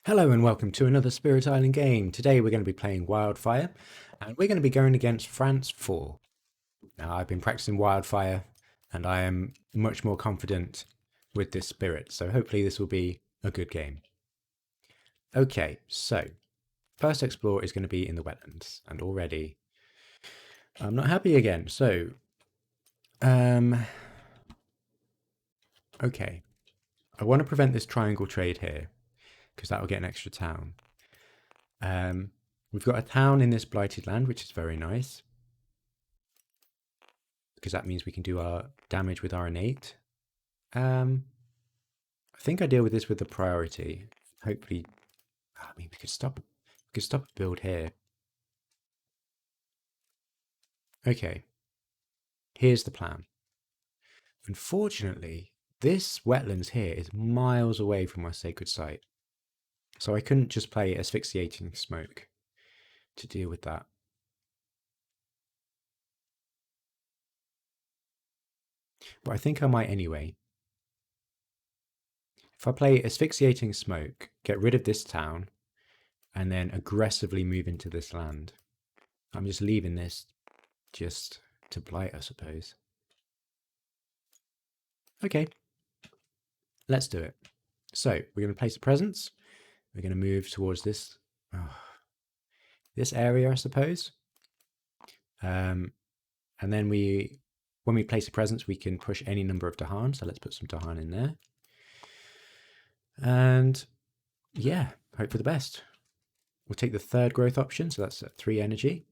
Hello and welcome to another Spirit Island game. Today we're going to be playing Wildfire and we're going to be going against France 4. Now I've been practicing Wildfire and I am much more confident with this spirit, so hopefully this will be a good game. Okay, so first explore is going to be in the wetlands and already I'm not happy again. So, okay, I want to prevent this triangle trade here because that will get an extra town. We've got a town in this blighted land, which is very nice, because that means we can do our damage with our innate. I think I deal with this with the priority. Hopefully, I mean, we could stop a build here. Okay, here's the plan. Unfortunately, this wetlands here is miles away from our sacred site, so I couldn't just play asphyxiating smoke to deal with that. But I think I might anyway. If I play asphyxiating smoke, get rid of this town, and then aggressively move into this land, I'm just leaving this just to blight, I suppose. Okay, let's do it. So we're going to place a presence. We're going to move towards this this area, I suppose. And then when we place a presence, we can push any number of Dahan. So let's put some Dahan in there. And yeah, hope for the best. We'll take the third growth option, so that's 3 energy,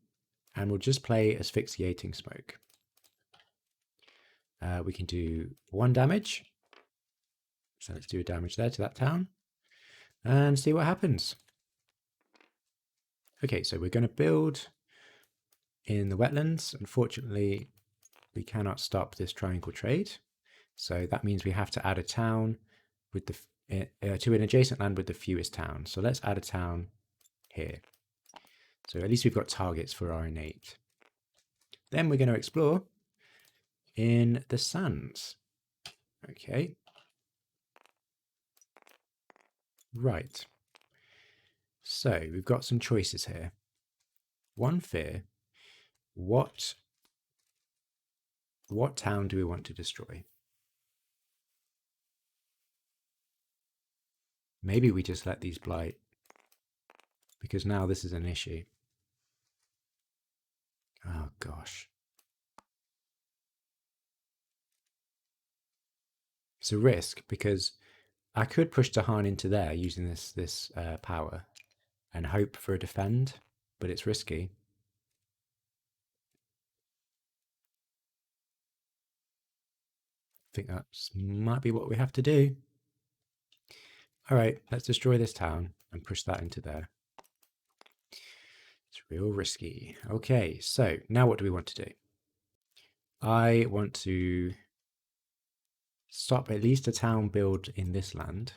and we'll just play asphyxiating smoke. We can do 1 damage. So let's do a damage there to that town and see what happens. Okay, so we're going to build in the wetlands. Unfortunately, we cannot stop this triangle trade. So that means we have to add a town with the to an adjacent land with the fewest towns. So let's add a town here. So at least we've got targets for our innate. Then we're going to explore in the sands. Okay. Right. So we've got some choices here. One fear. What town do we want to destroy? Maybe we just let these blight, because now this is an issue. Oh gosh. It's a risk because I could push Dahan into there using this power and hope for a defend, but it's risky. I think that might be what we have to do. All right, let's destroy this town and push that into there. It's real risky. Okay, so now what do we want to do? I want to stop at least a town build in this land.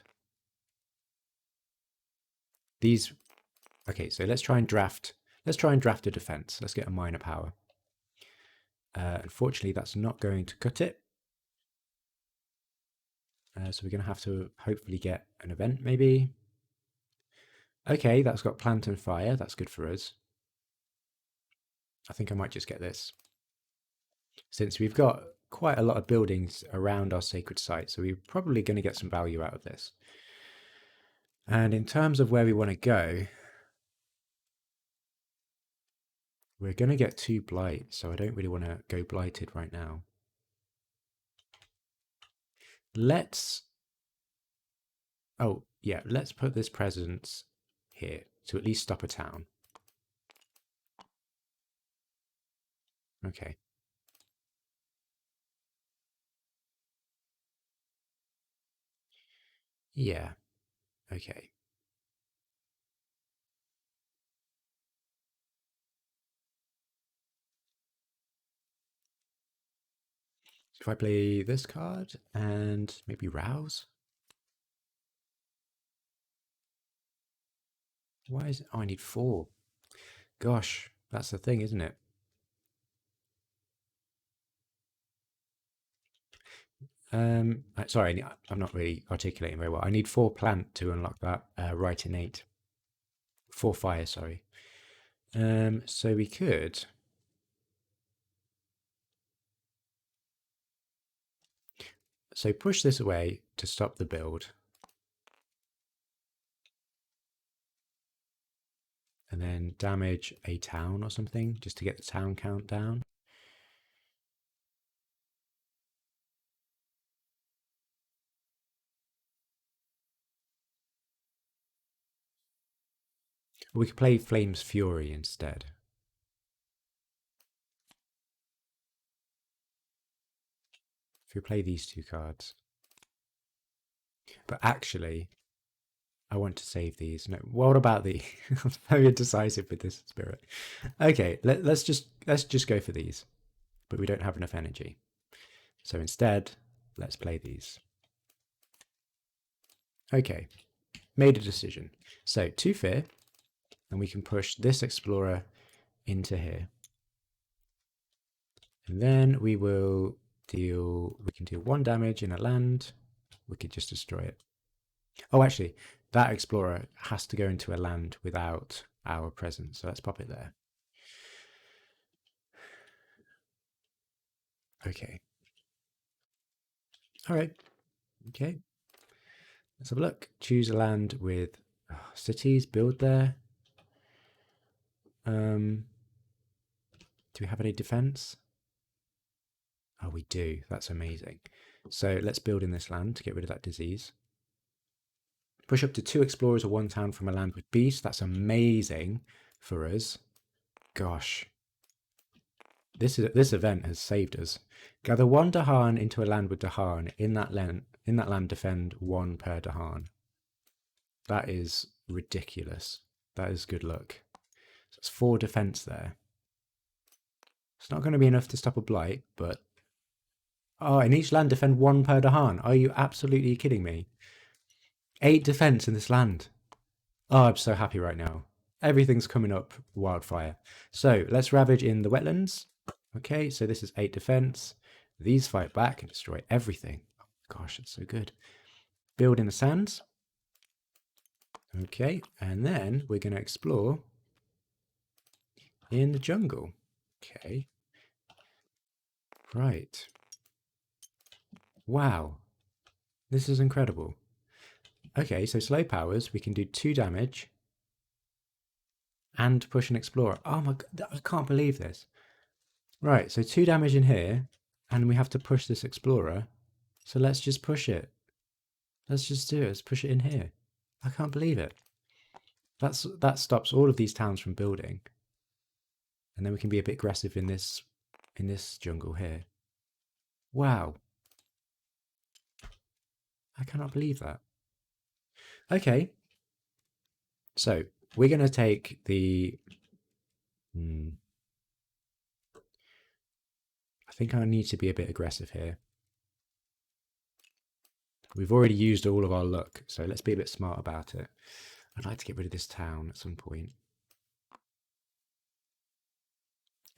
These, okay, so let's try and draft a defense. Let's get a minor power. Unfortunately, that's not going to cut it. So we're going to have to hopefully get an event, maybe. Okay, that's got plant and fire. That's good for us. I think I might just get this, since we've got quite a lot of buildings around our sacred site, so we're probably going to get some value out of this. And in terms of where we want to go, we're going to get 2 blight, so I don't really want to go blighted right now. Let's put this presence here to at least stop a town. Okay. Yeah. Okay. So if I play this card and maybe Rouse. Why is it? Oh, I need 4. Gosh, that's the thing, isn't it? Sorry, I'm not really articulating very well. I need 4 plant to unlock that right innate. 4 fire, sorry. So we could. So push this away to stop the build. And then damage a town or something just to get the town count down. We could play Flame's Fury instead. If we play these 2 cards. But actually, I want to save these. No, what about the? I'm very indecisive with this spirit. Okay, let's just go for these, but we don't have enough energy. So instead, let's play these. Okay, made a decision. So 2 fear, and we can push this explorer into here, and then we will deal. We can deal 1 damage in a land. We could just destroy it. Oh, actually, that explorer has to go into a land without our presence. So let's pop it there. Okay. All right. Okay. Let's have a look. Choose a land with cities, build there. Do we have any defense? Oh, we do. That's amazing. So let's build in this land to get rid of that disease. Push up to 2 explorers or 1 town from a land with beast. That's amazing for us. Gosh. This event has saved us. Gather 1 Dahan into a land with Dahan. In that land, defend 1 per Dahan. That is ridiculous. That is good luck. So it's 4 defense there. It's not going to be enough to stop a blight, but... Oh, in each land, defend 1 per Dahan. Are you absolutely kidding me? 8 defense in this land. Oh, I'm so happy right now. Everything's coming up Wildfire. So let's ravage in the wetlands. Okay, so this is 8 defense. These fight back and destroy everything. Oh, gosh, it's so good. Build in the sands. Okay, and then we're going to explore in the jungle. Okay. Right. Wow. This is incredible. Okay, so slow powers, we can do 2 damage and push an explorer. Oh my god, I can't believe this. Right, so 2 damage in here, and we have to push this explorer. So let's just push it. Let's just do it. Let's push it in here. I can't believe it. That stops all of these towns from building. And then we can be a bit aggressive in this jungle here. Wow. I cannot believe that. Okay. So we're going to take the... I think I need to be a bit aggressive here. We've already used all of our luck, so let's be a bit smart about it. I'd like to get rid of this town at some point.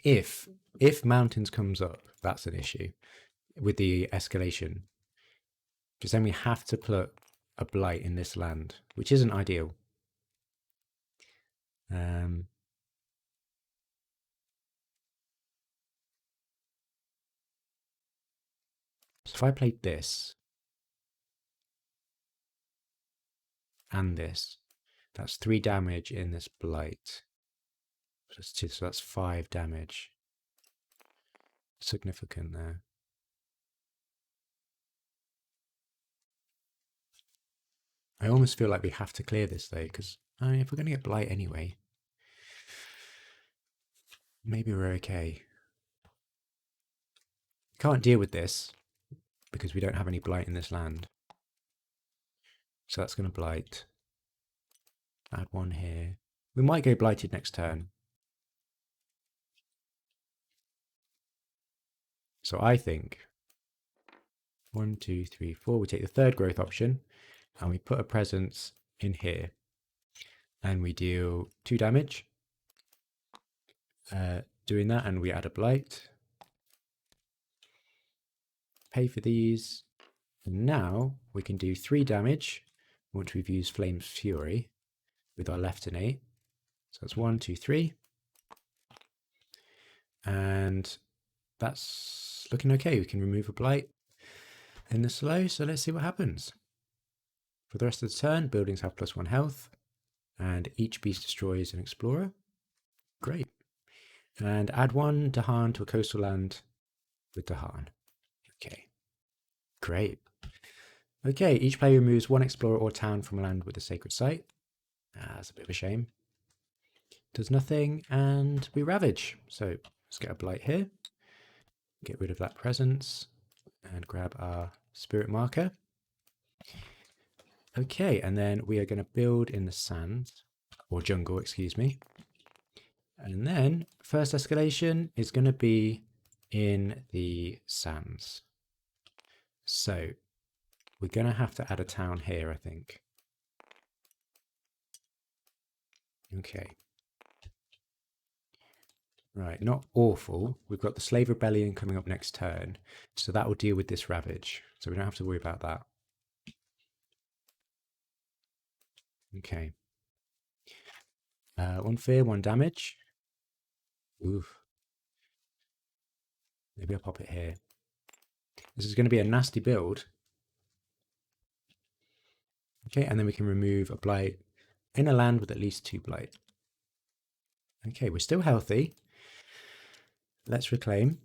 If mountains comes up, that's an issue with the escalation. Because then we have to put a blight in this land, which isn't ideal. So if I played this and this, that's 3 damage in this blight. So that's 5 damage. Significant there. I almost feel like we have to clear this though, because I mean, if we're going to get blight anyway, maybe we're okay. Can't deal with this because we don't have any blight in this land. So that's going to blight. Add 1 here. We might go blighted next turn. So I think 1, 2, 3, 4. We take the 3rd growth option and we put a presence in here. And we deal 2 damage. Doing that, and we add a blight. Pay for these. And now we can do 3 damage once we've used Flame's Fury with our Leftinate. So that's 1, 2, 3. And that's looking okay. We can remove a blight in the slow, so let's see what happens. For the rest of the turn, buildings have +1 health, and each beast destroys an explorer. Great. And add 1 Dahan to a coastal land with Dahan. Okay. Great. Okay, each player removes 1 explorer or town from a land with a sacred site. That's a bit of a shame. Does nothing, and we ravage. So let's get a blight here. Get rid of that presence and grab our spirit marker. Okay, and then we are going to build in the sand, or jungle, excuse me. And then first escalation is going to be in the sands. So we're going to have to add a town here, I think. Okay. Right, not awful. We've got the Slave Rebellion coming up next turn, so that will deal with this ravage. So we don't have to worry about that. Okay. 1 fear, 1 damage. Oof. Maybe I'll pop it here. This is going to be a nasty build. Okay, and then we can remove a blight in a land with at least 2 blight. Okay, we're still healthy. Let's reclaim.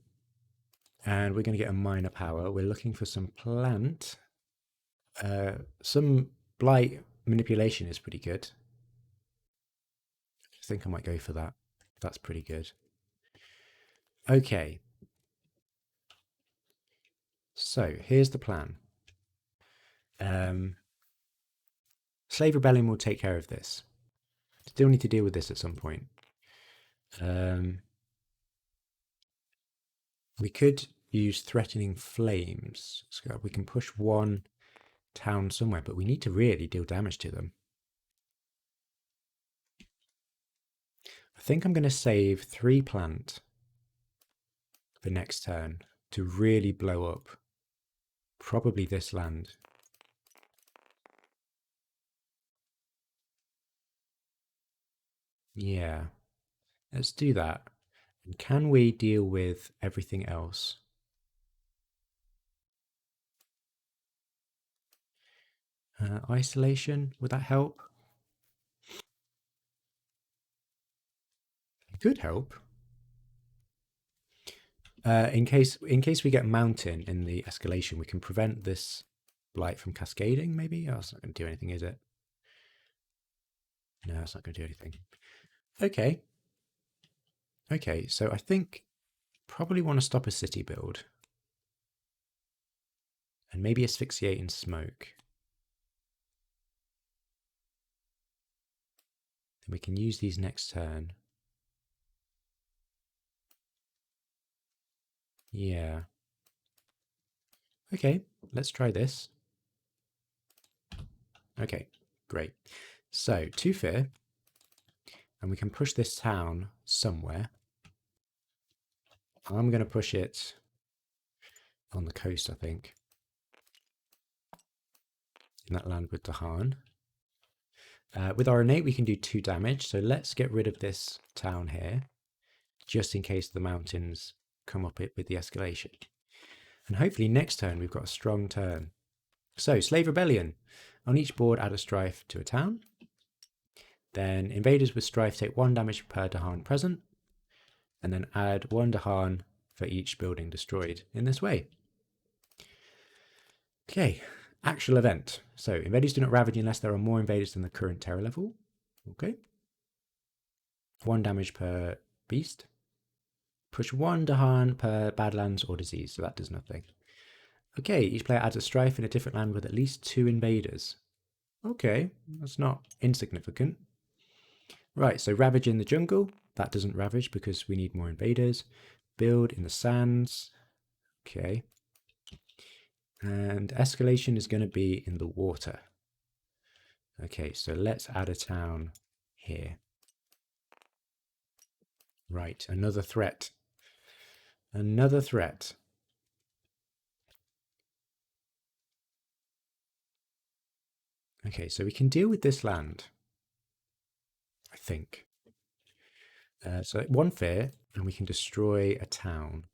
And we're going to get a minor power. We're looking for some plant. Some blight manipulation is pretty good. I think I might go for that. That's pretty good. Okay. So here's the plan. Slave Rebellion will take care of this. Still need to deal with this at some point. We could use Threatening Flames. So we can push 1 town somewhere, but we need to really deal damage to them. I think I'm going to save 3 plant for next turn to really blow up probably this land. Yeah, let's do that. And can we deal with everything else? Isolation, would that help? It could help. In case we get mountain in the escalation, we can prevent this blight from cascading, maybe? Oh, it's not going to do anything, is it? No, it's not going to do anything. Okay. Okay, so I think probably want to stop a city build. And maybe asphyxiate in smoke. Then we can use these next turn. Yeah. Okay, let's try this. Okay, great. So 2 fear. And we can push this town somewhere. I'm going to push it on the coast, I think. In that land with Dahan. With our innate, we can do 2 damage. So let's get rid of this town here, just in case the mountains come up with the escalation. And hopefully next turn, we've got a strong turn. So Slave Rebellion. On each board, add a strife to a town. Then invaders with strife take 1 damage per Dahan present. And then add 1 Dahan for each building destroyed in this way. Okay, actual event. So invaders do not ravage unless there are more invaders than the current terror level. Okay. 1 damage per beast. Push 1 Dahan per badlands or disease, so that does nothing. Okay, each player adds a strife in a different land with at least 2 invaders. Okay, that's not insignificant. Right, so ravage in the jungle. That doesn't ravage because we need more invaders. Build in the sands. Okay. And escalation is going to be in the water. Okay, so let's add a town here. Right, another threat. Another threat. Okay, so we can deal with this land, I think. So one fear, and we can destroy a town.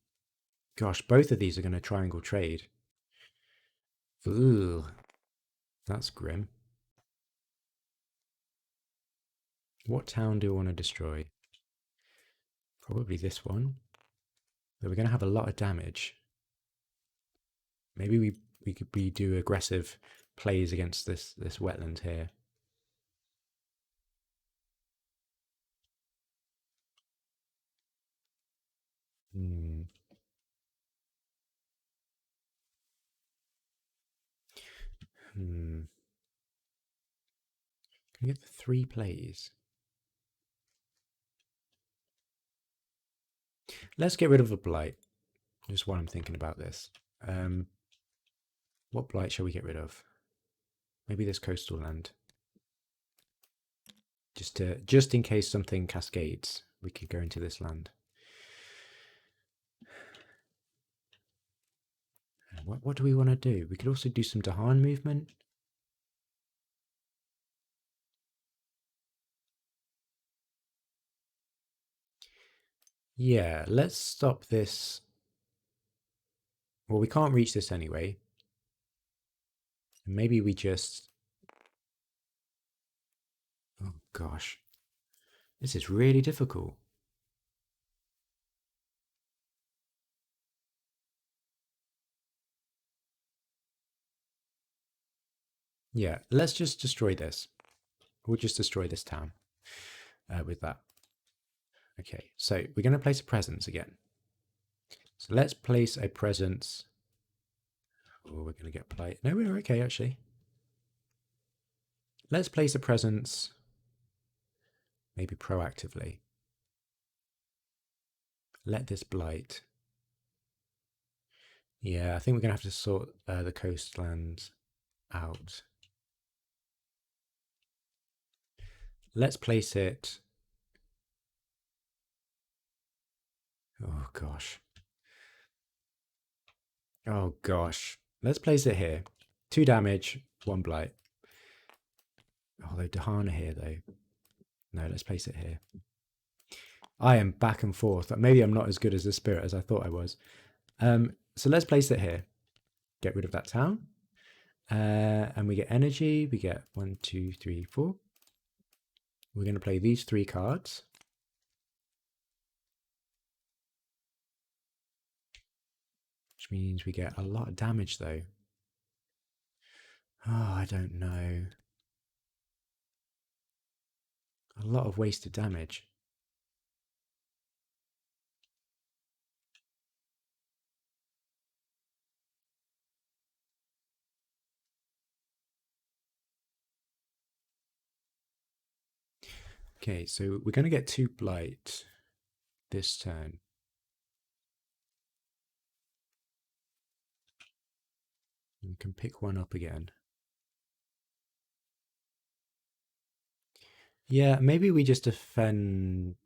Gosh, both of these are going to triangle trade. Ooh, that's grim. What town do we want to destroy? Probably this one. But we're going to have a lot of damage. Maybe we do aggressive plays against this wetland here. Hmm. Hmm. Can we get the 3 plays? Let's get rid of the blight. Just while I'm thinking about this. What blight shall we get rid of? Maybe this coastal land. Just in case something cascades, we could go into this land. What do we want to do? We could also do some Dahan movement. Yeah, let's stop this. Well, we can't reach this anyway. Maybe we just... Oh, gosh. This is really difficult. Yeah, let's just destroy this. We'll just destroy this town with that. Okay, so we're going to place a presence again. So let's place a presence. Oh, we're going to get play. No, we're okay, actually. Let's place a presence maybe proactively. Let this blight. Yeah, I think we're going to have to sort the coastlands out. Let's place it. Oh, gosh. Oh, gosh. Let's place it here. 2 damage, 1 blight. Although Dahana here, though. No, let's place it here. I am back and forth. Maybe I'm not as good as the spirit as I thought I was. So let's place it here. Get rid of that town. And we get energy. We get 1, 2, 3, 4. We're going to play these 3 cards. Which means we get a lot of damage, though. Oh, I don't know. A lot of wasted damage. Okay, so we're going to get 2 blight this turn. We can pick one up again. Yeah, maybe we just defend...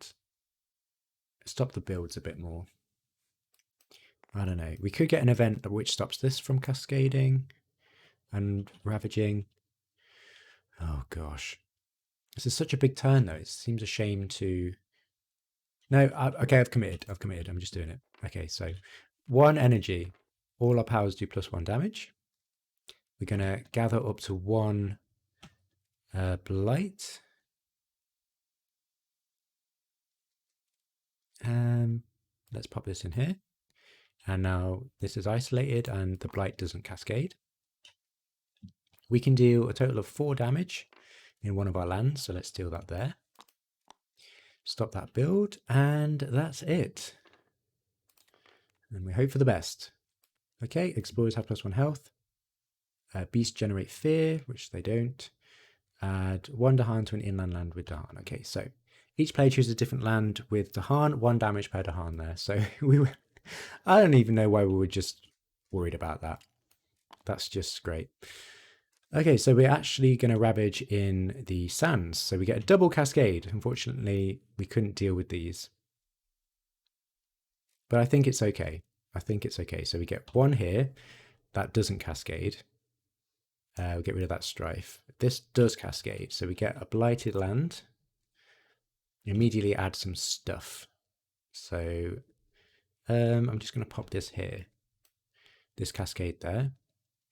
Stop the builds a bit more. I don't know. We could get an event which stops this from cascading and ravaging. Oh, gosh. This is such a big turn, though. It seems a shame to... No, okay, I've committed. I'm just doing it. Okay, so 1 energy. All our powers do +1 damage. We're going to gather up to 1 blight. Let's pop this in here. And now this is isolated and the blight doesn't cascade. We can deal a total of 4 damage in one of our lands, so let's deal that there. Stop that build, and that's it. And we hope for the best. Okay, explorers have +1 health. Beasts generate fear, which they don't. Add 1 Dahan to an inland land with Dahan. Okay, so each player chooses a different land with Dahan, 1 damage per Dahan there. So I don't even know why we were just worried about that. That's just great. Okay, so we're actually going to ravage in the sands. So we get a double cascade. Unfortunately, we couldn't deal with these. But I think it's okay. I think it's okay. So we get 1 here. That doesn't cascade. We'll get rid of that strife. This does cascade, so we get a blighted land. Immediately add some stuff. So I'm just going to pop this here, this cascade there.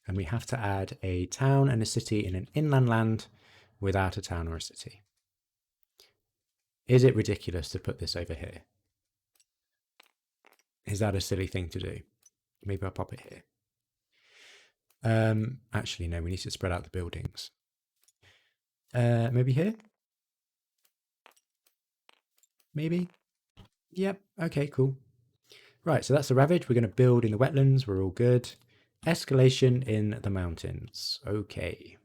And we have to add a town and a city in an inland land without a town or a city. Is it ridiculous to put this over here? Is that a silly thing to do? Maybe I'll pop it here. Actually, no, we need to spread out the buildings. Maybe here? Maybe? Yep, okay, cool. Right, so that's the ravage. We're going to build in the wetlands. We're all good. Escalation in the mountains. Okay.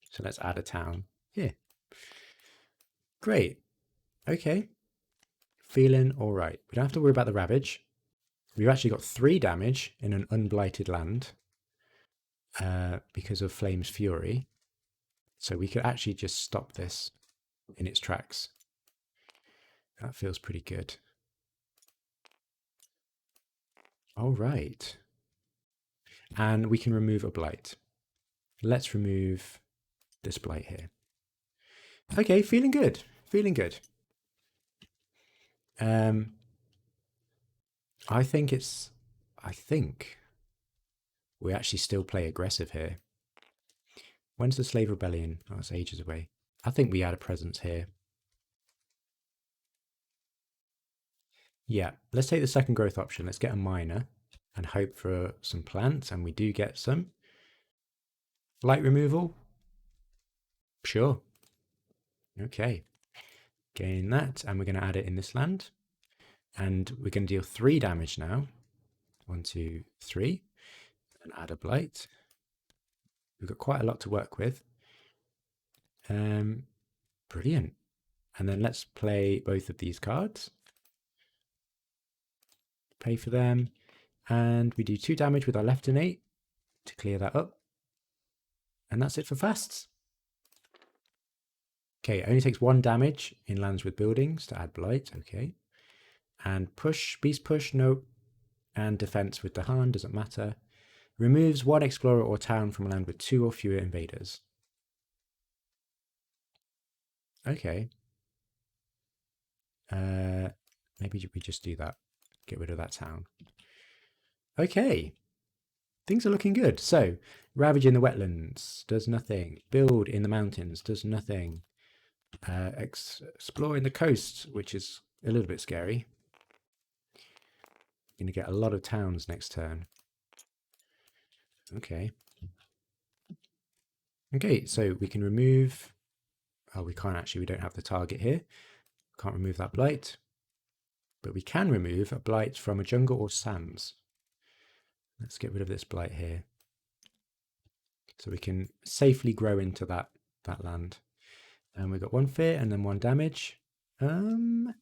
So let's add a town here. Great. Okay. Feeling all right. We don't have to worry about the ravage. We've actually got 3 damage in an unblighted land because of Flame's Fury. So we could actually just stop this in its tracks. That feels pretty good. All right. And we can remove a blight. Let's remove this blight here. Okay, feeling good. Feeling good. I think we actually still play aggressive here. When's the Slave Rebellion? Oh, it's ages away. I think we add a presence here. Yeah, let's take the second growth option. Let's get a miner and hope for some plants, and we do get some. Light removal? Sure. Okay. Gain that, and we're going to add it in this land. And we're going to deal 3 damage now. 1, 2, 3. And add a blight. We've got quite a lot to work with. Brilliant. And then let's play both of these cards. Pay for them. And we do 2 damage with our left innate to clear that up. And that's it for fasts. Okay, it only takes 1 damage in lands with buildings to add blight. Okay. And push, beast push, nope. And defense with Dahan, doesn't matter. Removes 1 explorer or town from a land with 2 or fewer invaders. Okay. Maybe we just do that. Get rid of that town. Okay. Things are looking good. So, ravage in the wetlands does nothing. Build in the mountains does nothing. Explore in the coast, which is a little bit scary. Going to get a lot of towns next turn. Okay. Okay, so we can remove... Oh, we can't actually. We don't have the target here. Can't remove that blight. But we can remove a blight from a jungle or sands. Let's get rid of this blight here. So we can safely grow into that land. And we've got 1 fear and then 1 damage. I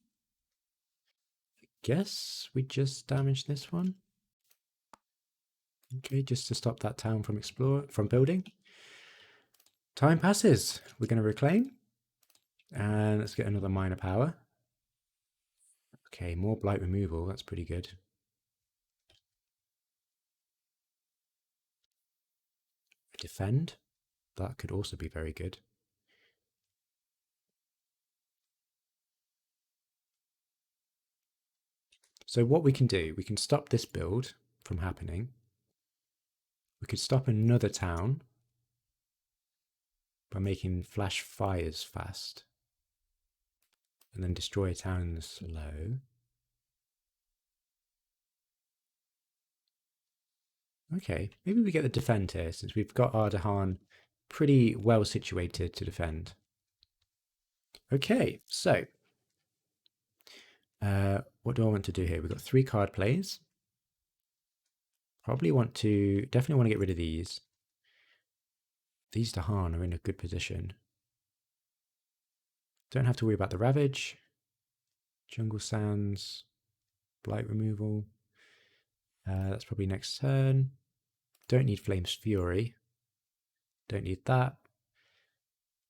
guess we just damage this one. Okay, just to stop that town from building. Time passes. We're going to reclaim. And let's get another minor power. Okay, more blight removal. That's pretty good. Defend. That could also be very good. So what we can do, we can stop this build from happening. We could stop another town by making flash fires fast. And then destroy a town slow. Okay, maybe we get the defend here, since we've got our Dahan pretty well situated to defend. Okay, so what do I want to do here? We've got 3 card plays. Definitely want to get rid of these. These Dahan are in a good position. Don't have to worry about the ravage. Jungle sands, blight removal. That's probably next turn. Don't need Flame's Fury. Don't need that.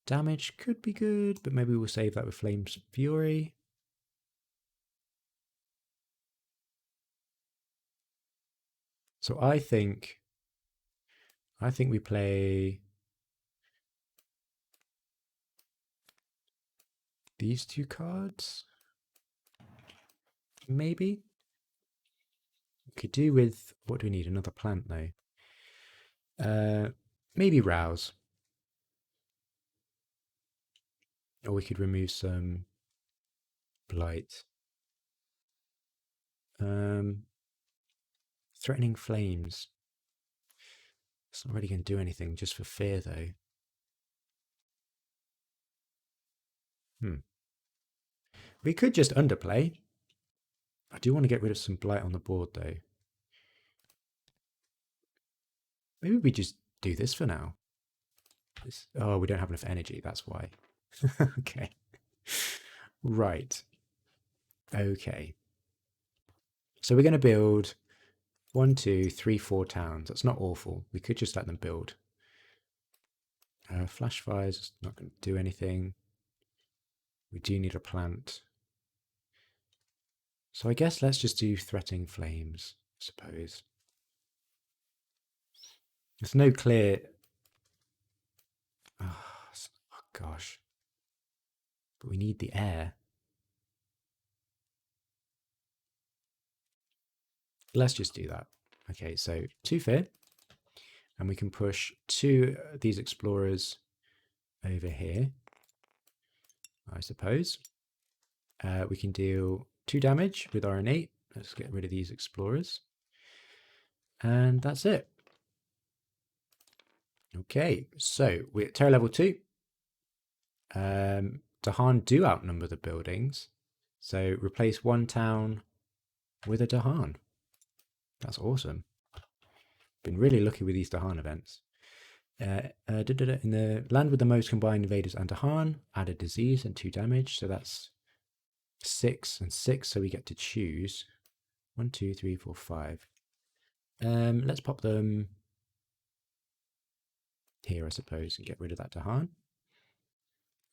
Damage could be good, but maybe we'll save that with Flame's Fury. So I think I think we play these two cards. Maybe. We could do with, what do we need? Another plant though. Maybe Rouse. Or we could remove some Blight. Threatening Flames. It's not really going to do anything, just for fear though. We could just underplay. I do want to get rid of some Blight on the board though. Maybe we just do this for now. Oh, we don't have enough energy, that's why. Okay. Right. Okay. So we're going to build 1, 2, 3, 4 towns. That's not awful. We could just let them build. Flash fires is not going to do anything. We do need a plant. So I guess let's just do threatening flames, I suppose. There's no clear... Oh gosh. But we need the air. Let's just do that. Okay, so 2 fear. And we can push 2 of these explorers over here, I suppose. We can deal 2 damage with our innate. Let's get rid of these explorers. And that's it. Okay, so we're at terror level 2. Dahan do outnumber the buildings. So replace 1 town with a Dahan. That's awesome. Been really lucky with these Dahan events. In the land with the most combined invaders and Dahan, add a disease and 2 damage. So that's 6 and 6. So we get to choose 1, 2, 3, 4, 5. Let's pop them here, I suppose, and get rid of that Dahan.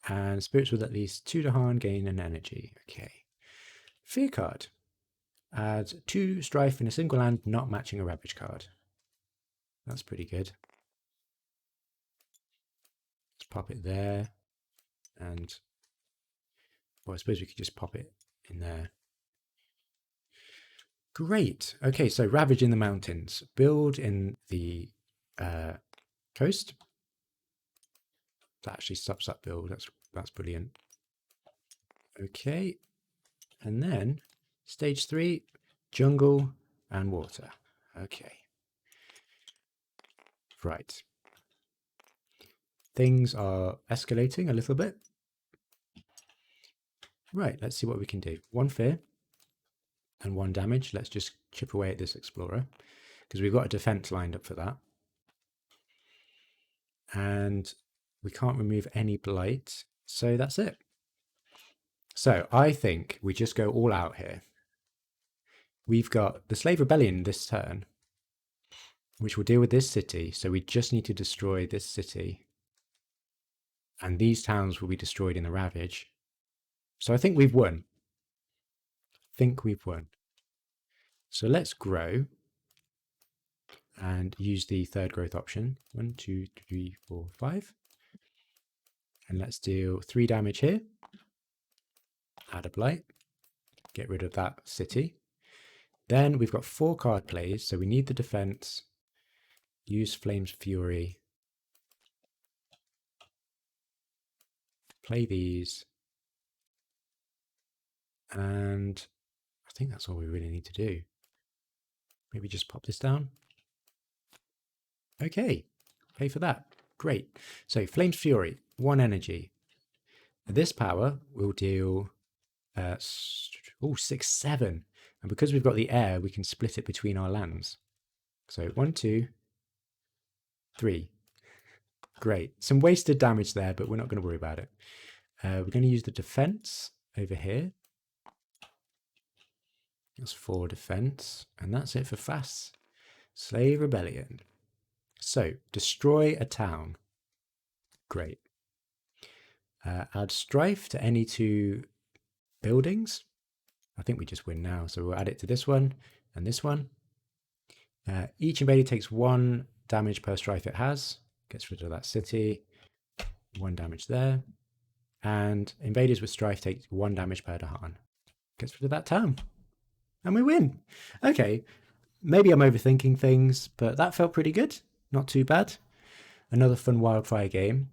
And spirits with at least 2 Dahan gain an energy. Okay. Fear card. Adds 2 strife in a single land, not matching a ravage card. That's pretty good. Let's pop it there. And, well, I suppose we could just pop it in there. Great. Okay, so ravage in the mountains. Build in the coast. That actually stops that build. That's brilliant. Okay. And then stage 3, jungle and water. Okay. Right. Things are escalating a little bit. Right, let's see what we can do. 1 fear and 1 damage. Let's just chip away at this explorer because we've got a defense lined up for that. And we can't remove any blight. So that's it. So I think we just go all out here. We've got the Slave Rebellion this turn, which will deal with this city. So we just need to destroy this city. And these towns will be destroyed in the Ravage. So I think we've won. So let's grow and use the 3rd growth option. 1, 2, 3, 4, 5. And let's deal 3 damage here. Add a blight. Get rid of that city. Then we've got 4 card plays, so we need the defense. Use Flame's Fury. Play these. And I think that's all we really need to do. Maybe just pop this down. Okay, pay for that. Great. So Flame's Fury, 1 energy. This power will deal 6, 7. And because we've got the air, we can split it between our lands. So 1, 2, 3. Great. Some wasted damage there, but we're not going to worry about it. We're going to use the defense over here. That's 4 defense. And that's it for fast. Slave Rebellion. So, destroy a town. Great. Add strife to any 2 buildings. I think we just win now. So we'll add it to this one and this one. Each invader takes 1 damage per strife it has. Gets rid of that city. 1 damage there. And invaders with strife take 1 damage per turn. Gets rid of that town. And we win. Okay, maybe I'm overthinking things, but that felt pretty good. Not too bad. Another fun Wildfire game.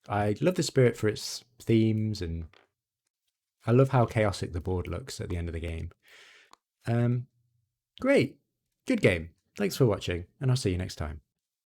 I love the spirit for its themes, and I love how chaotic the board looks at the end of the game. Great. Good game. Thanks for watching, and I'll see you next time.